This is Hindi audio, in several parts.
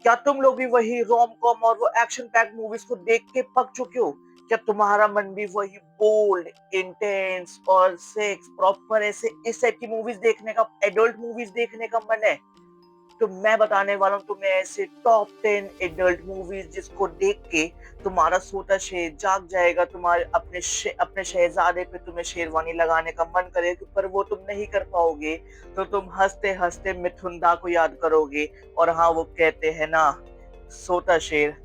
क्या तुम लोग भी वही रोम कॉम और वो एक्शन पैक मूवीज को देख के पक चुके हो? क्या तुम्हारा मन भी वही बोल्ड, इंटेंस और सेक्स प्रॉपर ऐसे इस टाइप की मूवीज देखने का, एडल्ट मूवीज देखने का मन है? तो मैं बताने वाला हूँ तुम्हें ऐसे टॉप 10 एडल्ट मूवीज जिसको देख के तुम्हारा सोता शेर जाग जाएगा, तुम्हारे अपने शहजादे पे तुम्हें शेरवानी लगाने का मन करेगा, पर वो तुम नहीं कर पाओगे। तो तुम हंसते हंसते मिथुन दा को याद करोगे। और हाँ, वो कहते हैं ना, सोता शेर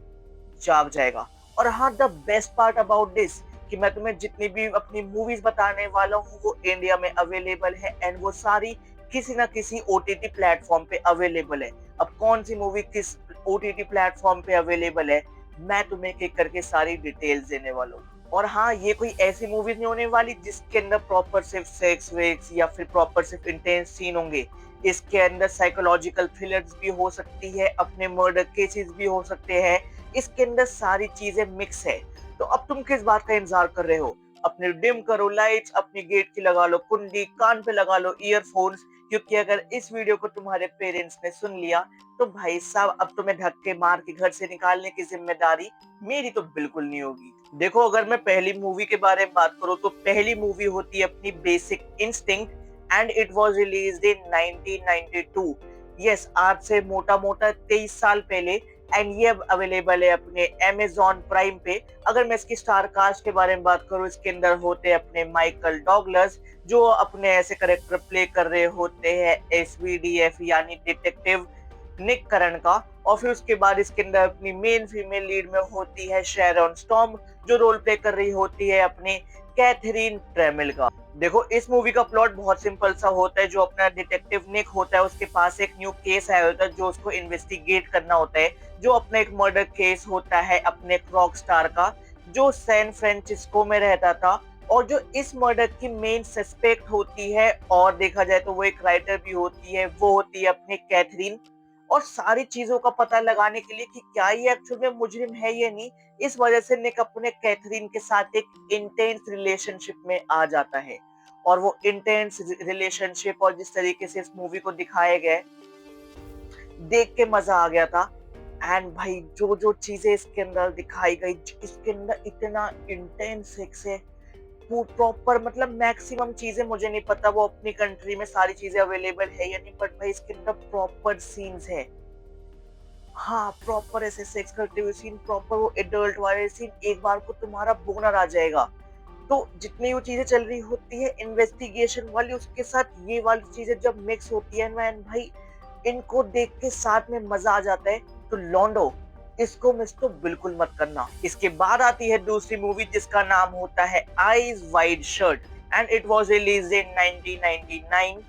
जाग जाएगा। और हाँ, the best part about this कि मैं तुम्हें जितनी भी अपनी मूवीज बताने वाला हूँ वो इंडिया में अवेलेबल है, एंड वो सारी किसी ना किसी ओटीटी प्लेटफॉर्म पे अवेलेबल है। अब कौन सी मूवी किस ओटीटी प्लेटफॉर्म पे अवेलेबल है, मैं तुम्हें एक करके सारी डिटेल्स देने वाला हूँ। और हाँ, ये कोई ऐसी मूवीज नहीं होने वाली जिसके अंदर प्रॉपर सिर्फ सेक्स वेक्स या फिर प्रॉपर सिर्फ इंटेंस सीन होंगे। इसके अंदर साइकोलॉजिकल थ्रिलर्स भी हो सकती है, अपने मर्डर केसेस भी हो सकते हैं। इसके अंदर सारी चीजें मिक्स है। तो अब तुम किस बात का इंतजार कर रहे हो? अपने डिम करो लाइट्स, अपनी गेट की लगा लो कुंडी, कान पे लगा लो ईयरफोन्स, क्योंकि अगर इस वीडियो को तुम्हारे पेरेंट्स ने सुन लिया तो भाई साहब अब तुम्हें धक्के मार के घर से निकालने की जिम्मेदारी मेरी तो बिल्कुल नहीं होगी। देखो, अगर मैं पहली मूवी के बारे में बात करूँ तो पहली मूवी होती है अपनी basic instinct, and it was released in 1992। Yes, आज से मोटा मोटा 23 साल पहले। एंड ये अब अवेलेबल है अपने Amazon प्राइम पे। अगर मैं इसकी स्टार कास्ट के बारे में बात करूँ, इसके अंदर होते हैं अपने माइकल डॉगलस, जो अपने ऐसे करेक्टर प्ले कर रहे होते हैं SVDF यानी डिटेक्टिव निक करण का। और फिर उसके बाद इसके अंदर अपनी मेन फीमेल लीड में होती है शेरॉन स्टॉर्म, जो रोल प्ले कर रही होती है अपनी कैथरीन ट्रेमिल का। देखो, इस मूवी का प्लॉट बहुत सिंपल सा होता है। जो अपना डिटेक्टिव निक होता है उसके पास एक न्यू केस आया होता है जो उसको इन्वेस्टिगेट करना होता है, जो अपना एक मर्डर केस होता है अपने रॉक स्टार का, जो सैन फ्रांसिस्को में रहता था। और जो इस मर्डर की मेन सस्पेक्ट होती है, और देखा जाए तो वो एक राइटर भी होती है, वो होती है अपनी कैथरीन। और सारी चीजों का पता लगाने के लिए कि क्या ये एक्चुअल में मुजरिम है या नहीं, इस वजह से निक अपने कैथरीन के साथ एक इंटेंस रिलेशनशिप में आ जाता है। और वो इंटेंस रिलेशनशिप और जिस तरीके से इस मूवी को दिखाया गया, देख के मजा आ गया था। एंड भाई, जो जो चीजें इसके अंदर दिखाई गई, इसके अंदर इतना इंटेंस सेक्स है, प्रॉपर मतलब मैक्सिमम चीजें, मुझे नहीं पता वो अपनी कंट्री में सारी चीजें अवेलेबल है या नहीं, बट भाई इसके अंदर प्रॉपर सीन्स है। हाँ, प्रॉपर ऐसे सेक्स करते हुए सीन, प्रॉपर वो एडल्ट वाले सीन, एक बार को तुम्हारा बोनर आ जाएगा। तो जितनी वो चीजें चल रही होती है इन्वेस्टिगेशन वाली, उसके साथ ये वाली चीजें जब मिक्स होती है मैन भाई, इनको देख के साथ में मजा आ जाता है। तो लॉन्डो, इसको मिस तो बिल्कुल मत करना। इसके बाद आती है दूसरी मूवी जिसका नाम होता है eyes wide shut, and it was released in 1999।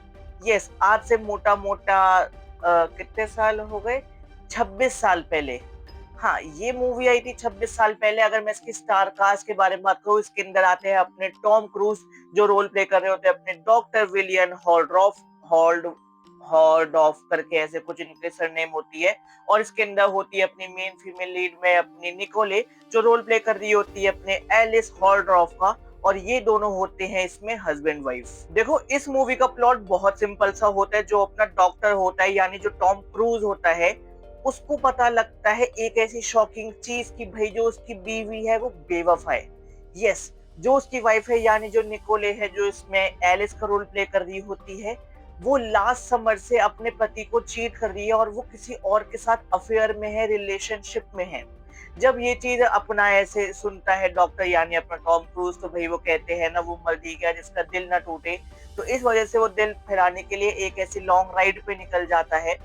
Yes, आज से मोटा मोटा कितने साल हो गए, 26 साल पहले। हाँ, ये मूवी आई थी 26 साल पहले। अगर मैं इसकी स्टार कास्ट के बारे में बात करूँ, इसके अंदर आते हैं अपने टॉम क्रूज, जो रोल प्ले कर रहे होते हैं अपने डॉक्टर विलियन हॉल्ड ऑफ करके ऐसे कुछ इनके सरनेम होती है। और इसके अंदर होती है अपनी मेन फीमेल लीड में अपनी निकोले, जो रोल प्ले कर रही होती है अपने एलिस हॉल्ड्रॉफ का। और ये दोनों होते हैं इसमें हस्बैंड वाइफ। देखो, इस मूवी का प्लॉट बहुत सिंपल सा होता है। जो अपना डॉक्टर होता है यानी जो टॉम क्रूज होता है, उसको पता लगता है एक ऐसी शॉकिंग चीज की भाई जो उसकी बीवी है वो बेवफा है। यस, जो उसकी वाइफ है यानी जो निकोले है, जो इसमें एलिस का रोल प्ले कर रही होती है, वो लास्ट समर से अपने पति को चीट कर रही है और वो किसी और के साथ अफेयर में है, रिलेशनशिप में है। जब ये चीज अपना ऐसे सुनता है डॉक्टर यानी अपना टॉम क्रूज, तो भाई वो कहते हैं ना, वो मर्दी क्या जिसका दिल ना टूटे। तो इस वजह से वो दिल फिराने के लिए एक ऐसी लॉन्ग राइड पे निकल जाता है।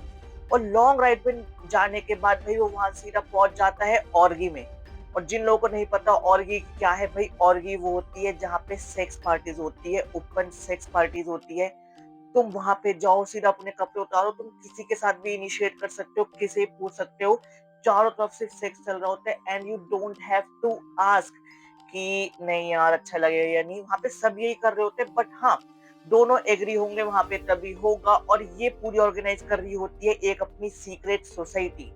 और लॉन्ग राइड पे जाने के बाद भाई वो वहां सीधा पहुंच जाता है ऑर्गी में। और जिन लोगों को नहीं पता ऑर्गी क्या है, भाई ऑर्गी वो होती है जहाँ पे सेक्स पार्टीज होती है, ओपन सेक्स पार्टीज होती है। तुम वहां पे जाओ, सीधा अपने कपड़े उतारो, तुम किसी के साथ भी इनिशिएट कर सकते हो, किसी पूछ सकते हो, चारों तरफ से सेक्स चल रहा होता है, and you don't have to ask कि नहीं यार अच्छा लगेगा या नहीं। वहां पे सब यही कर रहे होते हैं, बट हाँ, दोनों एग्री होंगे वहां पे तभी होगा। और ये पूरी ऑर्गेनाइज कर रही होती है एक अपनी सीक्रेट सोसाइटी।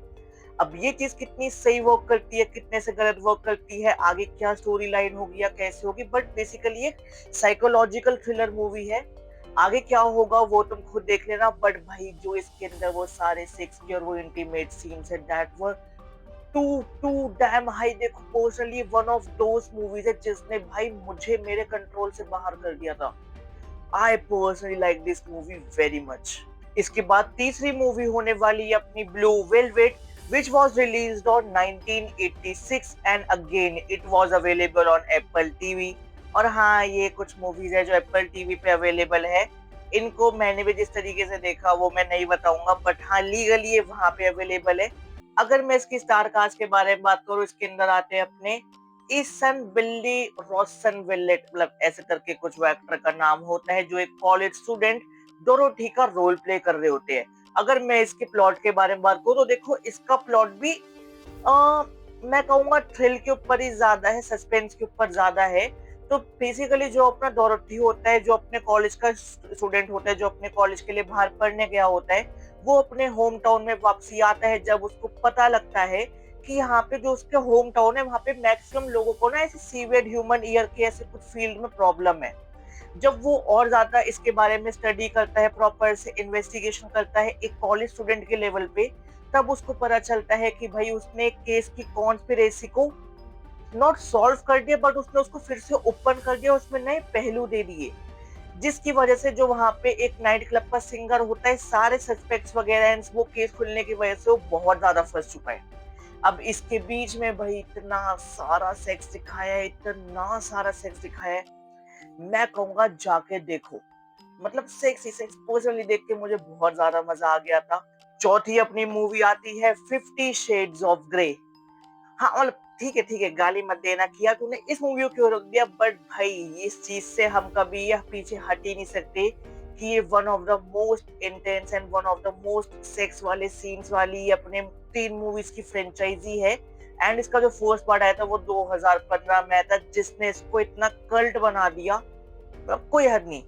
अब ये चीज कितनी सही वर्क करती है, कितने से गलत वर्क करती है, आगे क्या स्टोरी लाइन होगी या कैसे होगी, बट बेसिकली एक साइकोलॉजिकल थ्रिलर मूवी है आगे क्या होगा वो तुम खुद देख लेना, बट भाई जो इसके अंदर वो सारे सेक्स के और वो इंटीमेट सीन्स है, that were too too damn high. देखो personally one of those movies है जिसने भाई मुझे मेरे कंट्रोल से बाहर कर दिया था। I personally like this movie very much. इसके बाद तीसरी मूवी होने वाली है अपनी blue velvet, which was released on 1986 and again it was available on Apple TV। और हाँ, ये कुछ मूवीज है जो एप्पल टीवी पे अवेलेबल है। इनको मैंने भी जिस तरीके से देखा वो मैं नहीं बताऊंगा, बट हाँ लीगली ये वहां पे अवेलेबल है। अगर मैं इसकी स्टार कास्ट के बारे में बात करूँ, इसके अंदर आते हैं अपने ईसन बिल्ली रॉसन विलेट, मतलब ऐसे करके कुछ वो एक्टर का नाम होता है, जो एक कॉलेज स्टूडेंट डोरोथी का रोल प्ले कर रहे होते हैं। अगर मैं इसके प्लॉट के बारे में बात करूँ तो देखो इसका प्लॉट भी आ, मैं कहूंगा थ्रिल के ऊपर ही ज्यादा है, सस्पेंस के ऊपर ज्यादा है। तो बेसिकली जो अपना डोरोथी होता है, जो अपने कॉलेज का स्टूडेंट होता है, जो अपने कॉलेज के लिए बाहर पढ़ने गया होता है, वो अपने होम टाउन में वापसी आता है जब उसको पता लगता है कि यहाँ पे जो उसके होम टाउन है वहां पे मैक्सिमम लोगों को ना ऐसे सीवियर ह्यूमन ईयर के ऐसे कुछ फील्ड में प्रॉब्लम है। जब वो और ज्यादा इसके बारे में स्टडी करता है, प्रॉपर से इन्वेस्टिगेशन करता है एक कॉलेज स्टूडेंट के लेवल पे, तब उसको पता चलता है कि भाई उसने एक केस की कॉन्स्पिरेसी को नॉट सॉल्व कर दिया, बट उसने उसको फिर से ओपन कर दिया, उसमें नए पहलू दे दिए, जिसकी वजह से जो वहां पे एक नाइट क्लब का सिंगर होता है, सारे सस्पेक्ट्स वगैरह वो केस खुलने की वजह से वो बहुत ज्यादा फंस चुका है। अब इसके बीच में भाई इतना सारा सेक्स दिखाया है, इतना सारा सेक्स दिखाया है, मैं कहूंगा जाके देखो। मतलब सेक्स ही सेक्स, पर्सनली देख के मुझे बहुत ज्यादा मजा आ गया था। चौथी अपनी मूवी आती है 50 शेड्स ऑफ ग्रे। हाँ मतलब ठीक है गाली मत देना किया तूने इस मूवी को क्यों रोक दिया, बट भाई इस चीज से हम कभी यह पीछे हट ही नहीं सकते कि ये one of the most intense and one of the most sex वाले सीन्स वाली अपने 3 मूवीज की फ्रेंचाइजी है। एंड इसका जो फर्स्ट पार्ट आया था वो 2015 में आया था, जिसने इसको इतना कल्ट बना दिया, मतलब कोई हद नहीं।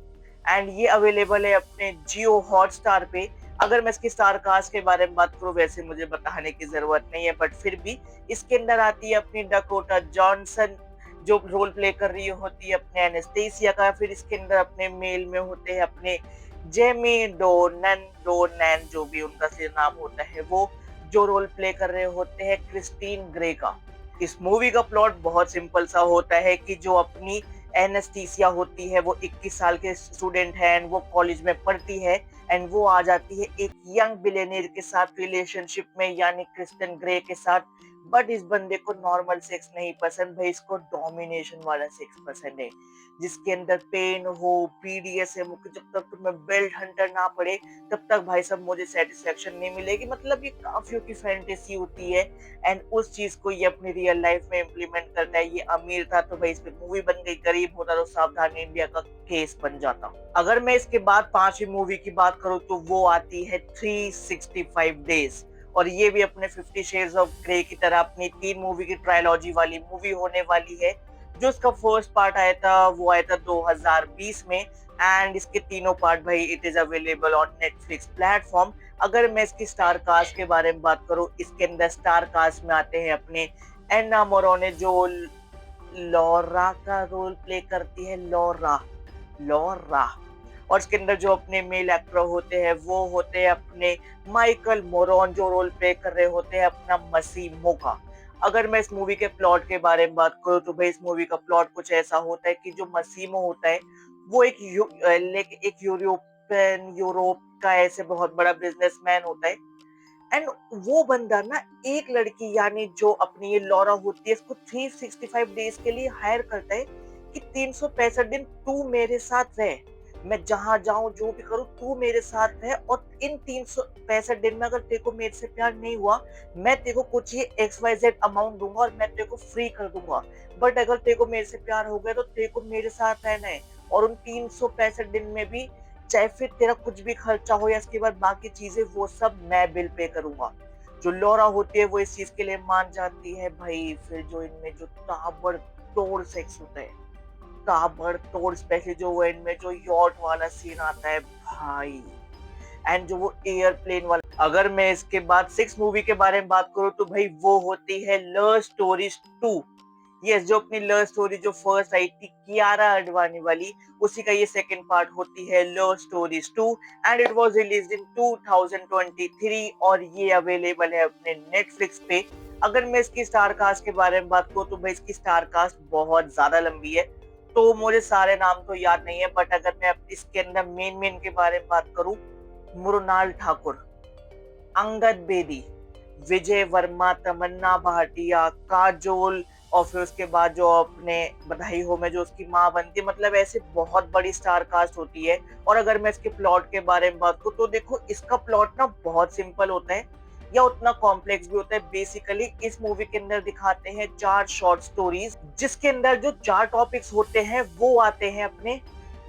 एंड ये अवेलेबल है अपने जियो हॉटस्टार पे। अगर मैं इसकी स्टार कास्ट के बारे में बात करूं, वैसे मुझे बताने की जरूरत नहीं है, बट फिर भी इसके अंदर आती है अपनी डकोटा जॉनसन, जो रोल प्ले कर रही होती है अपने एनेस्थेसिया का। फिर इसके अंदर अपने मेल में होते हैं अपने जेमी डोनैन जो भी उनका से नाम होता है, वो जो रोल प्ले कर रहे होते हैं क्रिस्टीन ग्रे का। इस मूवी का प्लॉट बहुत सिंपल सा होता है कि जो अपनी एनेस्थीसिया होती है वो 21 साल के स्टूडेंट है एंड वो कॉलेज में पढ़ती है, एंड वो आ जाती है एक यंग बिलियनियर के साथ रिलेशनशिप में, यानी क्रिस्टियन ग्रे के साथ। बट इस बंदे को नॉर्मल सेक्स नहीं पसंद भाई, इसको डोमिनेशन वाला सेक्स पसंद है, जिसके अंदर पेन हो, पीडीएस है, मुझे जब तक तुम्हें बेल्ट हंटर ना पड़े तब तक भाई सब मुझे सेटिस्फेक्शन नहीं मिलेगी। मतलब ये काफियों की फैंटेसी होती है एंड उस चीज को ये अपनी रियल लाइफ में इम्प्लीमेंट करता है। ये अमीर था तो भाई इस पे मूवी बन गई, गरीब होता तो सावधान इंडिया का केस बन जाता। अगर मैं इसके बाद 5वीं मूवी की बात करूं तो वो आती है 365 डेज, और ये भी अपने 50 शेड्स ऑफ ग्रे की तरह अपनी 3 मूवी की ट्रायलॉजी वाली मूवी होने वाली है। जो इसका फर्स्ट पार्ट आया था वो आया था 2020 में, एंड इसके तीनों पार्ट भाई it is available on Netflix platform. अगर मैं इसकी स्टार कास्ट के बारे में बात करूं, इसके अंदर स्टार कास्ट में आते हैं अपने एन्ना मोरोने, जो लॉरा का रोल प्ले करती है, लॉरा लॉरा। और इसके अंदर जो अपने मेल एक्टर होते हैं वो होते हैं अपने माइकल मोरॉन, जो रोल प्ले कर रहे होते हैं अपना मसीमो का। अगर मैं इस मूवी के प्लॉट के बारे में बात करूँ तो भाई इस मूवी का प्लॉट कुछ ऐसा होता है कि जो मसीमो होता है वो एक यूरोपियन यूरोप का ऐसे बहुत बड़ा बिजनेसमैन होता है। एंड वो बंदा ना एक लड़की, यानी जो अपनी ये लॉरा होती है, इसको 365 डेज के लिए हायर करता है कि 365 दिन तू मेरे साथ रहे, मैं जहां जाऊं जो भी करूं तू मेरे साथ रहे, और इन 365 दिन में अगर तेरे को मेरे से प्यार नहीं हुआ, मैं तेरे को कुछ ये XYZ अमाउंट दूंगा और मैं तेरे को फ्री कर दूंगा। बट अगर तेरे को मेरे से प्यार हो गया तो तेरे को मेरे साथ रहना है, और उन 365 दिन में भी चाहे फिर तेरा कुछ भी खर्चा हो या इसके बाद बाकी चीजें वो सब मैं बिल पे करूंगा। जो लॉरा होती है वो इस चीज के लिए मान जाती है भाई। फिर जो इनमें जो ताबड़तोड़ सेक्स होता है, ताबड़तोड़, स्पेशली जो वो इनमें जो यॉट वाला सीन आता है भाई, एंड जो वो एयरप्लेन वाला। अगर मैं इसके बाद 6 मूवी के बारे में बात करूं तो भाई वो होती है लव स्टोरीज 2। यस, जो अपनी लव स्टोरी जो फर्स्ट आई थी कियारा आडवाणी वाली, उसी का ये सेकंड पार्ट होती है love stories 2 and it was released in 2023 और ये अवेलेबल है अपने नेटफ्लिक्स पे। अगर मैं इसकी स्टार कास्ट के बारे में बात करूँ तो भाई इसकी स्टार कास्ट बहुत ज्यादा लंबी है, तो मुझे सारे नाम तो याद नहीं है, बट अगर मैं इसके अंदर मेन मेन के बारे में बात करूँ, मृणाल ठाकुर, अंगद बेदी, विजय वर्मा, तमन्ना भाटिया, काजोल, और फिर उसके बाद जो अपने बधाई हो में जो उसकी माँ बनती है, मतलब ऐसे बहुत बड़ी स्टार कास्ट होती है। और अगर मैं इसके प्लॉट के बारे में बात करूँ तो देखो इसका प्लॉट ना बहुत सिंपल होता है या उतना कॉम्प्लेक्स भी होता है। बेसिकली इस मूवी के अंदर दिखाते हैं 4 शॉर्ट स्टोरीज, जिसके अंदर जो 4 टॉपिक्स होते हैं वो आते हैं अपने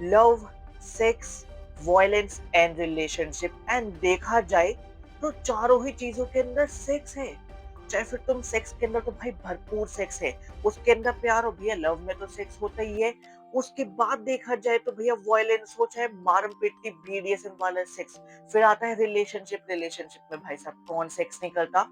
love, sex, violence and relationship. And देखा जाए तो चारों ही चीजों के अंदर सेक्स है। चाहे फिर तुम सेक्स के अंदर तो भाई भरपूर सेक्स है, उसके अंदर प्यार हो भैया, लव में तो सेक्स होता ही है। उसके बाद देखा जाए तो भैया वायलेंस हो चाहे मारम पिट्टी बीडीएसएम वाला सेक्स। फिर आता है रिलेशनशिप, रिलेशनशिप में भाई साहब कौन सेक्स नहीं करता।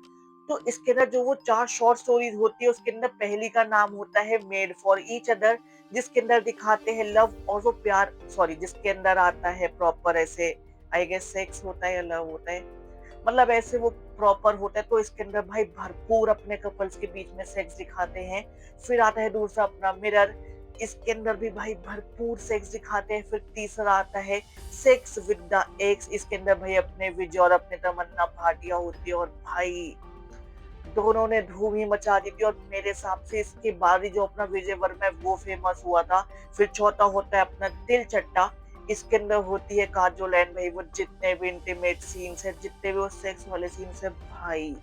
तो इसके अंदर जो वो 4 शॉर्ट स्टोरीज होती है उसके अंदर पहली का नाम होता है मेड फॉर ईच अदर, जिसके अंदर दिखाते हैं लव और वो प्यार, सॉरी जिसके अंदर आता है प्रॉपर ऐसे आई गेस सेक्स होता है या लव होता है, मतलब ऐसे वो प्रॉपर होता है। तो इसके अंदर भाई भरपूर अपने कपल्स के बीच में सेक्स दिखाते हैं। फिर आता है दूसरा अपना मिरर, इसके अंदर भी भाई भरपूर सेक्स दिखाते हैं। फिर तीसरा आता है सेक्स विद द एक्स, इसके अंदर भाई अपने विजय और अपने तमन्ना भाटिया होती है और भाई दोनों ने धूम ही मचा दी थी। और मेरे हिसाब से इसके बाद ही जो अपना विजय वर्मा है वो फेमस हुआ था। फिर चौथा होता है अपना दिल चट्टा, इसके अंदर होती है काजोल एंड भाई वो जितने भी इंटीमेट सीन्स है, जितने भी वो सेक्स वाले सीन्स है भाई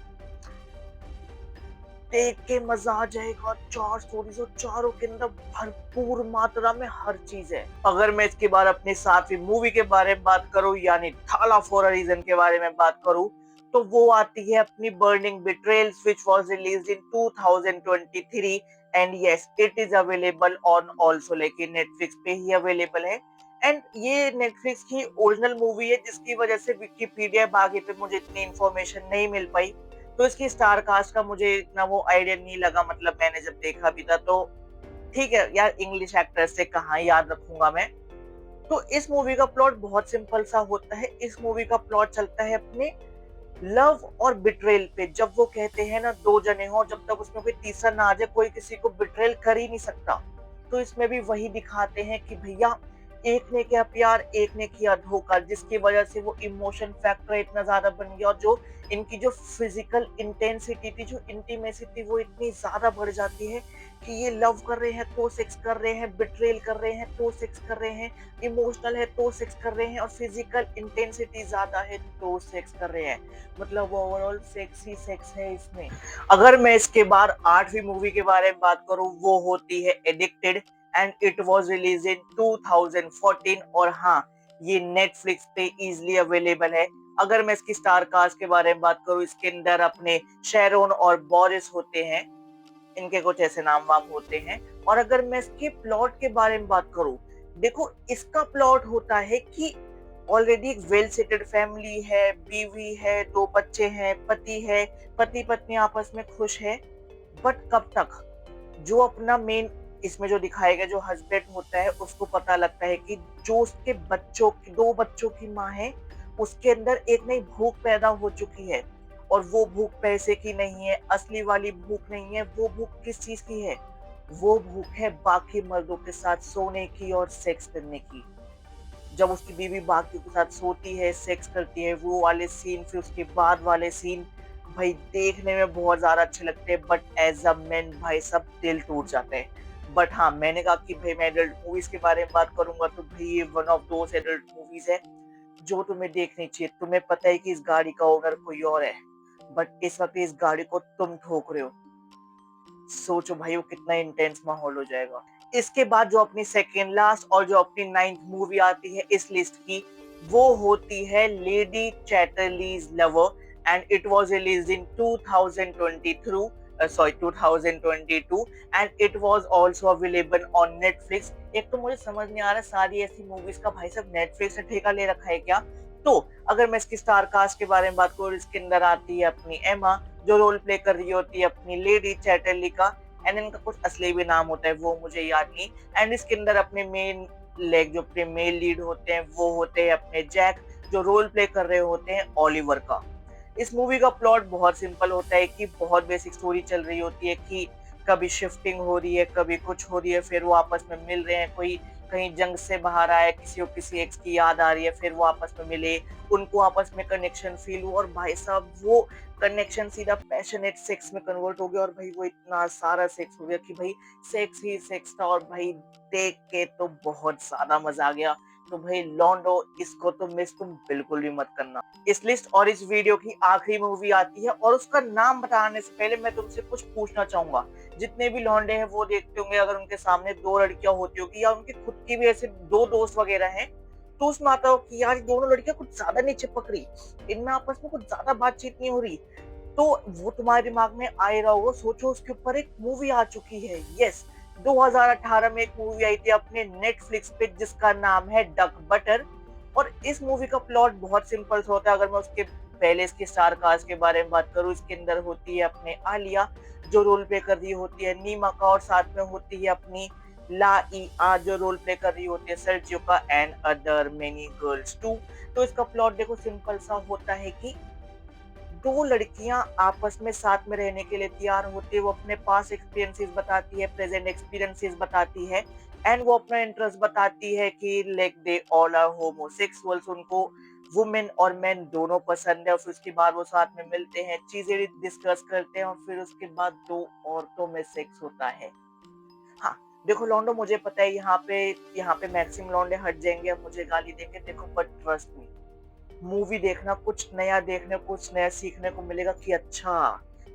देख के मजा आ जाएगा। 4 स्टोरीज और चारों के अंदर भरपूर मात्रा में हर चीज है। अगर मैं इसके बाद अपनी 7वीं मूवी के बारे में बात करूं यानी थाला फॉर अ रीजन के बारे में बात करूं, तो वो आती है अपनी burning betrayals which was released in 2023 and yes it is available on also, लेकिन नेटफ्लिक्स पे ही अवेलेबल है। एंड ये नेटफ्लिक्स की ओरिजिनल मूवी है जिसकी वजह से विकिपीडिया बाकी पे मुझे इतनी इंफॉर्मेशन नहीं मिल पाई, तो इसकी स्टार कास्ट का मुझे इतना वो आइडिया नहीं लगा। मतलब मैंने जब देखा भी था तो ठीक है यार, इंग्लिश एक्टर से कहाँ याद रखूंगा मैं। तो इस मूवी का प्लॉट बहुत सिंपल सा होता है। इस मूवी का प्लॉट चलता है अपने लव और बिट्रेल पे। जब वो कहते हैं ना 2 जने हो, जब तक उसमें कोई तीसरा ना आ जाए कोई किसी को बिट्रेल कर ही नहीं सकता। तो इसमें भी वही दिखाते हैं कि भैया एक ने किया प्यार, एक ने किया धोखा, जिसकी वजह से वो इमोशन फैक्टर इतना ज्यादा बन गया और जो इनकी जो फिजिकल इंटेंसिटी थी, जो इंटीमेसी थी, वो इतनी ज्यादा बढ़ जाती है कि ये लव कर रहे हैं तो सेक्स कर रहे हैं, बिट्रेल कर रहे हैं तो सेक्स कर रहे हैं, इमोशनल है तो सेक्स कर रहे हैं और फिजिकल इंटेंसिटी ज्यादा है तो सेक्स कर रहे हैं। मतलब ओवरऑल सेक्स ही सेक्स है इसमें। अगर मैं इसके बाद 8वीं मूवी के बारे में बात करूं वो होती है addicted and it was release इन 2014 और हाँ ये नेटफ्लिक्स पे इजीली अवेलेबल है। अगर मैं इसकी स्टार कास्ट के बारे में बात करूं, इसके अंदर अपने शेरोन और बोरिस होते हैं, इनके कुछ ऐसे नाम वाम होते हैं। और अगर मैं इसके प्लॉट के बारे में बात करूं, देखो इसका प्लॉट होता है कि ऑलरेडी एक वेल सेटेड फैमिली है, बीवी है, 2 बच्चे हैं, पति है, पति पत्नी आपस में खुश है। बट कब तक जो अपना मेन इसमें जो दिखाया गया जो हस्बैंड होता है उसको पता लगता है कि जो उसके बच्चों की 2 बच्चों की माँ है उसके अंदर एक नई भूख पैदा हो चुकी है। और वो भूख पैसे की नहीं है, असली वाली भूख नहीं है। वो भूख किस चीज की है? वो भूख है बाकी मर्दों के साथ सोने की और सेक्स करने की। जब उसकी बीवी बाकी के साथ सोती है, सेक्स करती है, वो वाले सीन, फिर उसके बाद वाले सीन भाई देखने में बहुत ज्यादा अच्छे लगते हैं, बट एज अ मैन भाई सब दिल टूट जाते हैं। बट हाँ मैंने कहा कि भाई मैं एडल्ट मूवीज के बारे में बात करूंगा तो भाई ये one of those adult movies है जो तुम्हें देखनी चाहिए। तुम्हें पता है कि इस गाड़ी का ओनर कोई और है, बट इस वक्त इस गाड़ी को तुम ठोक रहे हो। सोचो भाई वो कितना इंटेंस माहौल हो जाएगा। इसके बाद जो अपनी सेकेंड लास्ट और जो अपनी 9th मूवी आती है इस लिस्ट की वो होती है lady Chatterley's lover and it was released in 2022 and it was also available on Netflix. एक तो मुझे समझ नहीं आ रहा सारी ऐसी मूवीज का भाई सब नेटफ्लिक्स ने ठेका ले रखा है क्या। तो अगर मैं इसकी स्टार कास्ट के बारे में बात करूँ, इसके अंदर आती है अपनी एमा जो रोल प्ले कर रही होती है अपनी लेडी चैटरली का। एंड इनका कुछ असली भी नाम होता है वो मुझे याद नहीं। एंड इसके अंदर अपने मेन लेग जो अपने मेल लीड होते हैं वो होते हैं अपने जैक, जो रोल प्ले कर रहे होते हैं ओलिवर का। इस मूवी का प्लॉट बहुत सिंपल होता है कि बहुत बेसिक स्टोरी चल रही होती है कि कभी शिफ्टिंग हो रही है, कभी कुछ हो रही है, फिर वो आपस में मिल रहे हैं, कोई कहीं जंग से बाहर आया, किसी को किसी एक्स की याद आ रही है, फिर वो आपस में मिले, उनको आपस में कनेक्शन फील हुआ और भाई साहब वो कनेक्शन सीधा पैशनेट सेक्स में कन्वर्ट हो गया और भाई वो इतना सारा सेक्स हो गया कि भाई सेक्स ही सेक्स था और भाई देख के तो बहुत ज्यादा मजा आ गया। तो भाई लॉन्डो, इसको तो मिस तुम बिल्कुल भी मत करना। इस लिस्ट और इस वीडियो की आखिरी मूवी आती है और उसका नाम बताने से पहले मैं तुमसे कुछ पूछना चाहूंगा। जितने भी लौंडे हैं वो देखते होंगे अगर उनके सामने दो लड़कियां होती होगी या उनकी खुद की भी ऐसे दो दोस्त वगैरह हैं, तो उसमें आता हो कि यार ये दोनों लड़कियां कुछ ज्यादा नहीं चिपक रही, इनमें आपस में कुछ ज्यादा बातचीत नहीं हो रही। तो वो तुम्हारे दिमाग में आ ही रहा होगा, सोचो उसके ऊपर एक मूवी आ चुकी है। यस, 2018 में एक मूवी आई थी अपने नेटफ्लिक्स पे जिसका नाम है डक बटर। और इस मूवी का प्लॉट बहुत सिंपल सा होता है। अगर मैं उसके पहले इसके स्टार कास्ट के बारे में बात करूं, इसके अंदर होती है अपने आलिया जो रोल प्ले कर रही होती है नीमा का, और साथ में होती है अपनी ला ई आ जो रोल प्ले कर रही होती है सर्जियो का, and other many girls too. तो इसका प्लॉट देखो सिंपल सा होता है कि दो लड़कियां आपस में साथ में रहने के लिए तैयार होती है। वो अपने पास एक्सपीरियंसेस बताती है, प्रेजेंट एक्सपीरियंसेस बताती है, एंड वो अपना इंटरेस्ट बताती है कि like they all are homosexuals, उनको वुमेन और मेन दोनों पसंद है। और फिर उसके बाद वो साथ में मिलते हैं, चीजें डिस्कस करते हैं और फिर उसके बाद दो औरतों में सेक्स होता है। हाँ, देखो लॉन्डो, मुझे पता है यहाँ पे मैक्सिमम लॉन्डे हट जाएंगे और मुझे गाली देंगे, देखो बट ट्रस्ट मी, मूवी देखना कुछ नया देखने, कुछ नया सीखने को मिलेगा कि अच्छा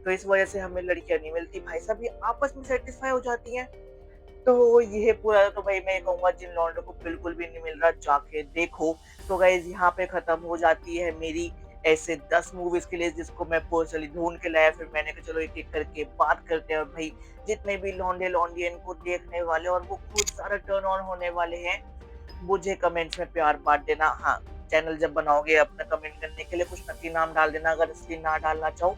तो इस वजह से हमें लड़कियां नहीं मिलती, भाई साहब ये आपस में सेटिस्फाई हो जाती हैं। तो ये पूरा तो भाई मैं कहूंगा जिन लॉन्डो को बिल्कुल भी नहीं मिल रहा जाके देखो। तो गाइज यहाँ पे खत्म हो जाती है मेरी ऐसे 10 मूवीज की लिस्ट जिसको मैं पर्सनली ढूंढ के लाया। फिर मैंने कहा चलो एक एक करके बात करते हैं और भाई जितने भी लॉन्डे लॉन्डी इनको देखने वाले और वो खुद सारा टर्न ऑन होने वाले हैं, मुझे कमेंट्स में प्यार बांट देना। हाँ, चैनल जब बनाओगे अपना कमेंट करने के लिए कुछ नकली नाम डाल देना अगर असली ना डालना चाहो।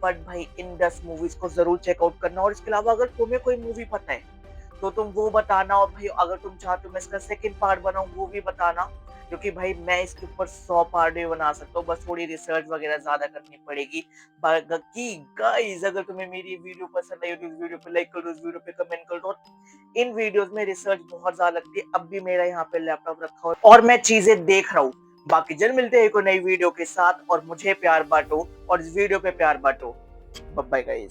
बट भाई इन 10 मूवीज को जरूर चेकआउट करना। और इसके अलावा अगर तुम्हें कोई मूवी पता है तो तुम वो बताना, और भाई अगर तुम चाहते हो मैं इसका सेकंड पार्ट बनाऊं वो भी बताना, क्योंकि भाई मैं इसके ऊपर 100 पार्ट भी बना सकता हूँ, बस थोड़ी रिसर्च वगैरह ज्यादा करनी पड़ेगी। बाकी गाइस अगर तुम्हें मेरी वीडियो पसंद आई तो इस वीडियो पे लाइक करो, इस वीडियो पे कमेंट करो। इन वीडियोस में रिसर्च बहुत ज्यादा लगती है, अब भी मेरा यहाँ पे लैपटॉप रखा हो और मैं चीजें देख रहा हूँ। बाकी जल्द मिलते हैं एक नई वीडियो के साथ, और मुझे प्यार बांटो और इस वीडियो पे प्यार बांटो। Bye bye guys.